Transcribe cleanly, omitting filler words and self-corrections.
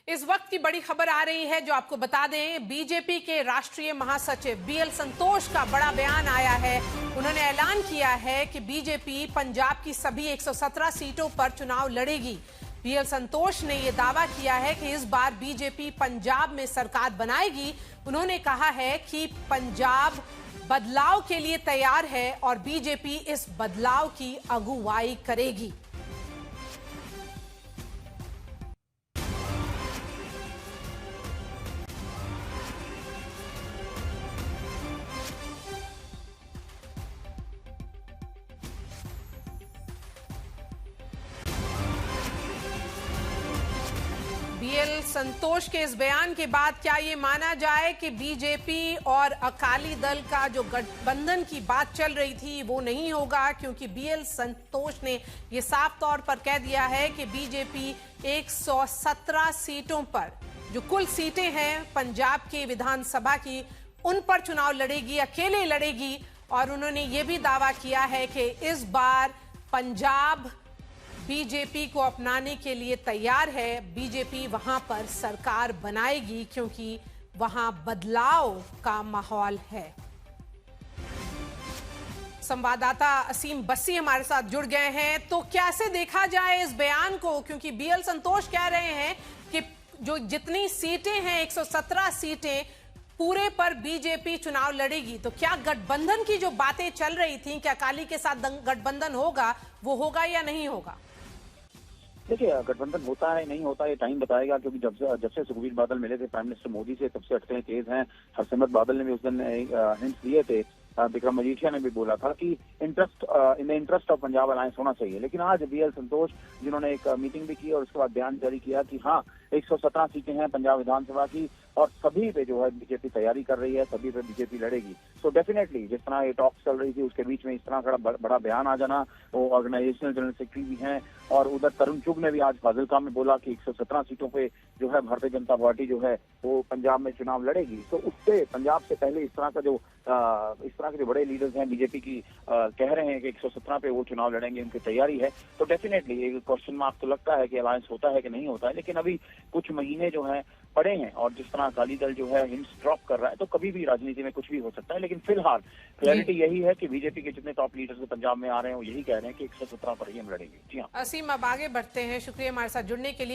इस वक्त की बड़ी खबर आ रही है जो आपको बता दें, बीजेपी के राष्ट्रीय महासचिव बीएल संतोष का बड़ा बयान आया है। उन्होंने ऐलान किया है कि बीजेपी पंजाब की सभी 117 सीटों पर चुनाव लड़ेगी। बीएल संतोष ने यह दावा किया है कि इस बार बीजेपी पंजाब में सरकार बनाएगी। उन्होंने कहा है कि पंजाब बदलाव के लिए तैयार है और बीजेपी इस बदलाव की अगुवाई करेगी। बीएल संतोष के इस बयान के बाद क्या ये माना जाए कि बीजेपी और अकाली दल का जो गठबंधन की बात चल रही थी वो नहीं होगा, क्योंकि बीएल संतोष ने ये साफ तौर पर कह दिया है कि बीजेपी 117 सीटों पर, जो कुल सीटें हैं पंजाब के विधानसभा की, उन पर चुनाव लड़ेगी, अकेले लड़ेगी। और उन्होंने ये भी दावा किया है कि इस बार पंजाब बीजेपी को अपनाने के लिए तैयार है। बीजेपी वहां पर सरकार बनाएगी क्योंकि वहां बदलाव का माहौल है। संवाददाता असीम बस्सी हमारे साथ जुड़ गए हैं। तो कैसे देखा जाए इस बयान को, क्योंकि बीएल संतोष कह रहे हैं कि जो जितनी सीटें हैं 117 सीटें पूरे पर बीजेपी चुनाव लड़ेगी। तो क्या गठबंधन की जो बातें चल रही थी कि अकाली के साथ गठबंधन होगा, वो होगा या नहीं होगा? देखिए, गठबंधन होता है नहीं होता ये टाइम बताएगा, क्योंकि जब से सुखबीर बादल मिले थे प्राइम मिनिस्टर मोदी से, तब से अटकलें तेज हैं। हरसिमरत बादल ने भी उस दिन हिंट्स दिए थे, विक्रम मजीठिया ने भी बोला था कि in the interest of Punjab alliance होना चाहिए। लेकिन आज बीएल संतोष, जिन्होंने एक मीटिंग भी की और उसके बाद बयान जारी किया कि हाँ 117 सीटें हैं पंजाब विधानसभा की और सभी पे जो है बीजेपी तैयारी कर रही है, सभी पे बीजेपी लड़ेगी। सो डेफिनेटली जिस तरह ये टॉक्स चल रही थी उसके बीच में इस तरह का बड़ा बयान आ जाना, वो ऑर्गेनाइजेशनल जनरल सेक्रेटरी भी हैं। और उधर तरुण चुग ने भी आज फाजिलका में बोला कि 117 सीटों पे जो है भारतीय जनता पार्टी जो है वो पंजाब में चुनाव लड़ेगी। तो उससे पंजाब से पहले इस तरह के जो बड़े लीडर्स हैं बीजेपी की कह रहे हैं कि 117 पे वो चुनाव लड़ेंगे, उनकी तैयारी है। तो डेफिनेटली एक क्वेश्चन मार्क तो लगता है कि अलायंस होता है कि नहीं होता है, लेकिन अभी कुछ महीने जो हैं पड़े हैं और जिस तरह अकाली दल जो है हिंट्स ड्रॉप कर रहा है, तो कभी भी राजनीति में कुछ भी हो सकता है। लेकिन फिलहाल क्लैरिटी यही है कि बीजेपी के जितने टॉप लीडर्स पंजाब में आ रहे हैं वो यही कह रहे हैं कि 117 पर ही हम लड़ेंगे। जी हाँ असीम, अब आगे बढ़ते हैं। शुक्रिया हमारे साथ जुड़ने के लिए।